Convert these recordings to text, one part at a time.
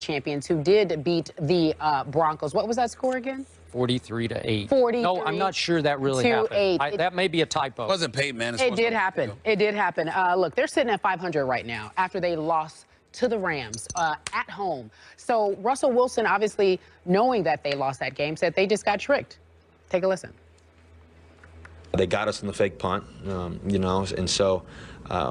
champions who did beat the Broncos. What was that score again? 43-8. 43. No, I'm not sure that really happened. That may be a typo. It wasn't paid, man. It did happen. It did happen. Look, they're sitting at 500 right now after they lost to the Rams at home. So Russell Wilson, obviously knowing that they lost that game, said they just got tricked. Take a listen. They got us in the fake punt, you know, and so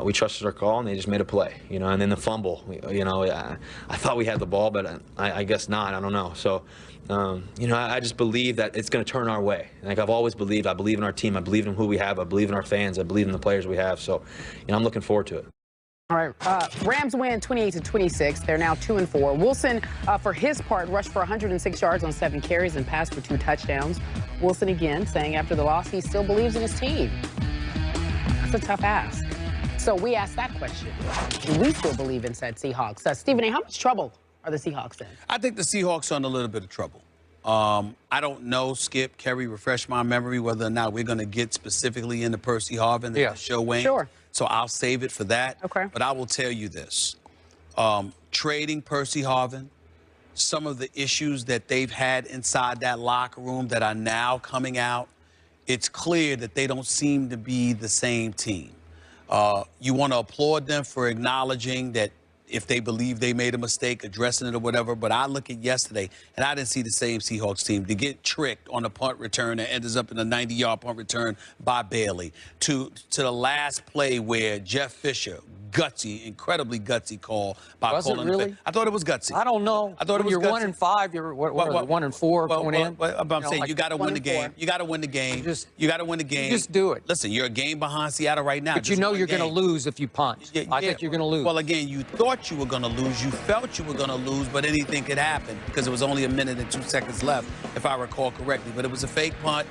we trusted our call, and they just made a play, you know. And then the fumble, you know, I thought we had the ball, but I guess not. I don't know. So, you know, I just believe that it's going to turn our way. Like I've always believed. I believe in our team. I believe in who we have. I believe in our fans. I believe in the players we have. So, you know, I'm looking forward to it. All right, Rams win 28-26. They're now 2-4. Wilson, for his part, rushed for 106 yards on 7 carries and passed for 2 touchdowns. Wilson again saying after the loss he still believes in his team. That's a tough ask. So we asked that question. Do we still believe in said Seahawks? Stephen A., how much trouble are the Seahawks in? I think the Seahawks are in a little bit of trouble. I don't know, Skip, Kerry, refresh my memory whether or not we're going to get specifically into Percy Harvin, the show Wayne. Sure. So I'll save it for that. Okay. But I will tell you this. Trading Percy Harvin, some of the issues that they've had inside that locker room that are now coming out, it's clear that they don't seem to be the same team. You want to applaud them for acknowledging that if they believe they made a mistake, addressing it or whatever. But I look at yesterday, and I didn't see the same Seahawks team. To get tricked on a punt return that ends up in a 90-yard punt return by Bailey, to the last play where Jeff Fisher, gutsy, incredibly gutsy call by Was it calling really? I thought it was gutsy. I don't know. I thought it was you're gutsy. 1-5. You're what 1-4 going in. I'm saying like you got to win the game. You got to win the game. You got to win the game. Just do it. Listen, you're a game behind Seattle right now. But you know you're going to lose if you punt. I think you're going to lose. Well, again, you thought you were going to lose. You felt you were going to lose, but anything could happen because it was only 1 minute and 2 seconds left, if I recall correctly. But it was a fake punt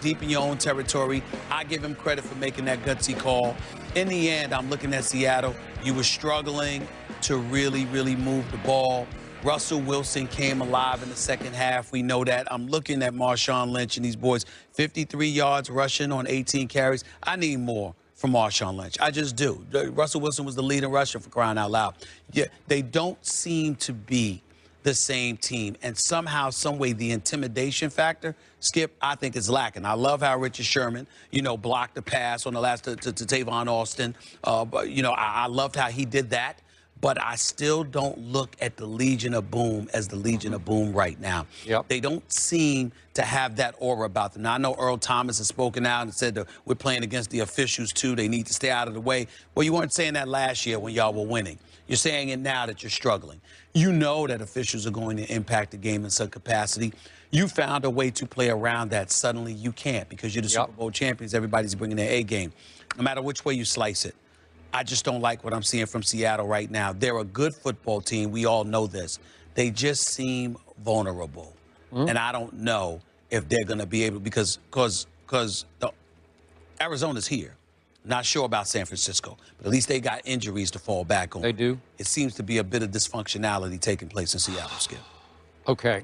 deep in your own territory. I give him credit for making that gutsy call. In the end, I'm looking at Seattle. You were struggling to really, really move the ball. Russell Wilson came alive in the second half. We know that. I'm looking at Marshawn Lynch and these boys. 53 yards rushing on 18 carries. I need more from Marshawn Lynch. I just do. Russell Wilson was the leading rusher, for crying out loud. Yeah, they don't seem to be the same team. And somehow, some way, the intimidation factor, Skip, I think is lacking. I love how Richard Sherman, you know, blocked the pass on the last to Tavon Austin. But, you know, I loved how he did that. But I still don't look at the Legion of Boom as the Legion of Boom right now. Yep. They don't seem to have that aura about them. Now, I know Earl Thomas has spoken out and said that we're playing against the officials, too. They need to stay out of the way. Well, you weren't saying that last year when y'all were winning. You're saying it now that you're struggling. You know that officials are going to impact the game in some capacity. You found a way to play around that. Suddenly you can't because you're the Super Bowl champions. Everybody's bringing their A game. No matter which way you slice it. I just don't like what I'm seeing from Seattle right now. They're a good football team. We all know this. They just seem vulnerable. And I don't know if they're going to be able, because Arizona's here. Not sure about San Francisco, but at least they got injuries to fall back on. They do? It seems to be a bit of dysfunctionality taking place in Seattle, Skip. Okay.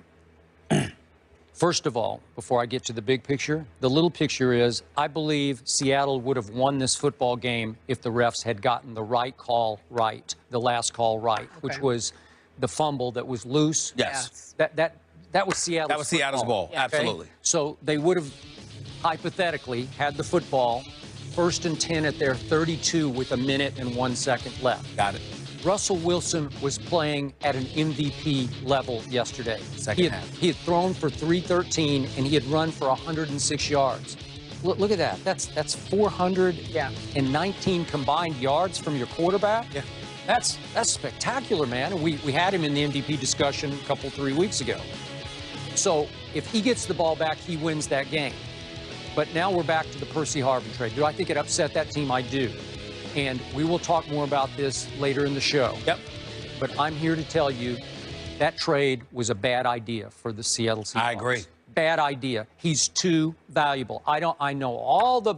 First of all, before I get to the big picture, the little picture is I believe Seattle would have won this football game if the refs had gotten the right call right, the last call right, which was the fumble that was loose. Yes. That was Seattle's That was Seattle's ball, absolutely. So they would have hypothetically had the football 1st and 10 at their 32 with 1 minute and 1 second left. Got it. Russell Wilson was playing at an MVP level yesterday. Second half. He had thrown for 313 and he had run for 106 yards. Look at that. That's 419 combined yards from your quarterback. Yeah. That's spectacular, man. And we had him in the MVP discussion a couple, 3 weeks ago. So if he gets the ball back, he wins that game. But now we're back to the Percy Harvin trade. Do I think it upset that team? I do. And we will talk more about this later in the show. Yep. But I'm here to tell you that trade was a bad idea for the Seattle Seahawks. I agree. Bad idea. He's too valuable. I know all the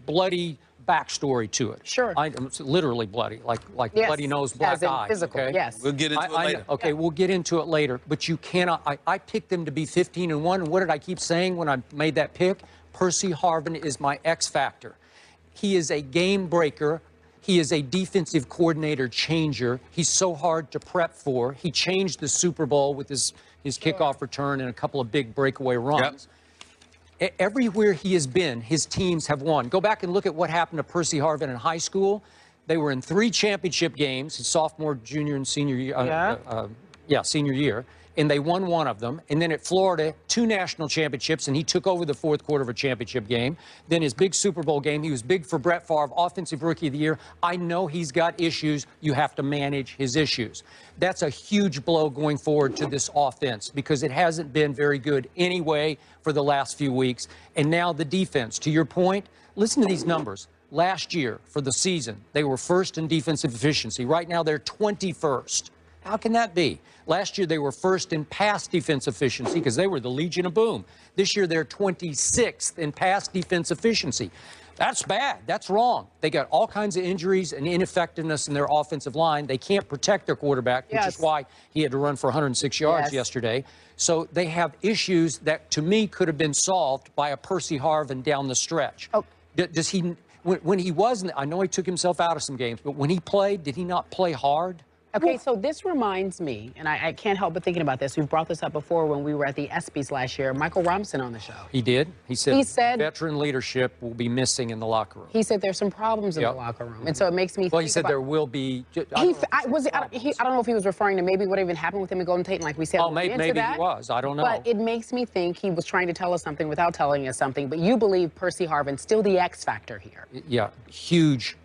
bloody backstory to it. Sure. It's literally bloody, like yes. bloody nose, black As in eye. physical, okay? yes. We'll get into it later. Okay, we'll get into it later. But you cannot. I picked them to be 15-1. And what did I keep saying when I made that pick? Percy Harvin is my X factor. He is a game breaker. He is a defensive coordinator changer. He's so hard to prep for. He changed the Super Bowl with his kickoff return and a couple of big breakaway runs. Yep. Everywhere he has been, his teams have won. Go back and look at what happened to Percy Harvin in high school. They were in 3 championship games, his sophomore, junior, and senior year. Senior year. And they won 1 of them. And then at Florida, 2 national championships, and he took over the 4th quarter of a championship game. Then his big Super Bowl game, he was big for Brett Favre, Offensive Rookie of the Year. I know he's got issues. You have to manage his issues. That's a huge blow going forward to this offense because it hasn't been very good anyway for the last few weeks. And now the defense. To your point, listen to these numbers. Last year, for the season, they were 1st in defensive efficiency. Right now, they're 21st. How can that be? Last year, they were 1st in pass defense efficiency because they were the Legion of Boom. This year, they're 26th in pass defense efficiency. That's bad. That's wrong. They got all kinds of injuries and ineffectiveness in their offensive line. They can't protect their quarterback, which is why he had to run for 106 yards yesterday. So they have issues that, to me, could have been solved by a Percy Harvin down the stretch. Oh. Does he, when he wasn't, I know he took himself out of some games, but when he played, did he not play hard? Okay, so this reminds me, and I can't help but thinking about this. We've brought this up before when we were at the ESPYs last year. Michael Robinson on the show. He did. He said veteran leadership will be missing in the locker room. He said there's some problems in the locker room, and so it makes me. Well, he said there will be. I don't know if he was referring to maybe what even happened with him in Golden Tate, and like we said. Oh, maybe he was. I don't know. But it makes me think he was trying to tell us something without telling us something. But you believe Percy Harvin still the X factor here? Yeah, huge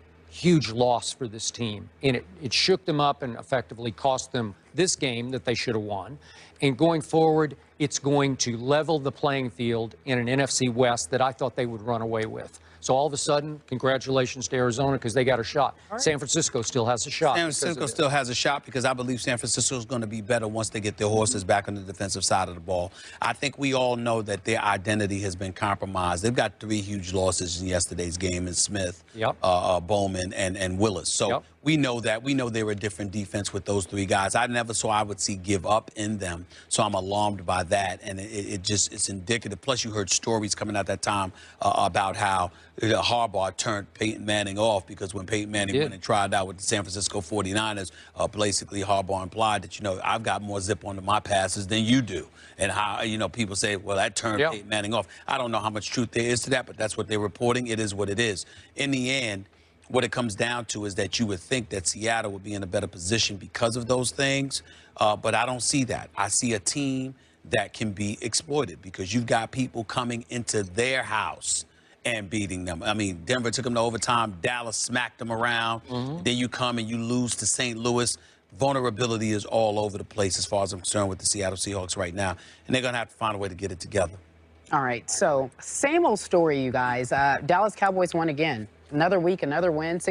loss for this team. And it shook them up and effectively cost them this game that they should have won. And going forward, it's going to level the playing field in an NFC West that I thought they would run away with. So all of a sudden, congratulations to Arizona because they got a shot. Right. San Francisco still has a shot. San Francisco still has a shot because I believe San Francisco is going to be better once they get their horses back on the defensive side of the ball. I think we all know that their identity has been compromised. They've got 3 huge losses in yesterday's game in Smith, Bowman, and Willis. So we know that. We know they're a different defense with those 3 guys. I never saw I would see give up in them. So I'm alarmed by that. And it's indicative. Plus, you heard stories coming out that time about how Harbaugh turned Peyton Manning off because when Peyton Manning went and tried out with the San Francisco 49ers, basically Harbaugh implied that, I've got more zip onto my passes than you do. And how, people say, well, that turned Peyton Manning off. I don't know how much truth there is to that, but that's what they're reporting. It is what it is. In the end, what it comes down to is that you would think that Seattle would be in a better position because of those things, but I don't see that. I see a team that can be exploited because you've got people coming into their house and beating them. I mean, Denver took them to overtime. Dallas smacked them around. Then you come and you lose to St. Louis. Vulnerability is all over the place as far as I'm concerned with the Seattle Seahawks right now, and they're going to have to find a way to get it together. All right, so same old story, you guys. Dallas Cowboys won again. Another week, another win, 6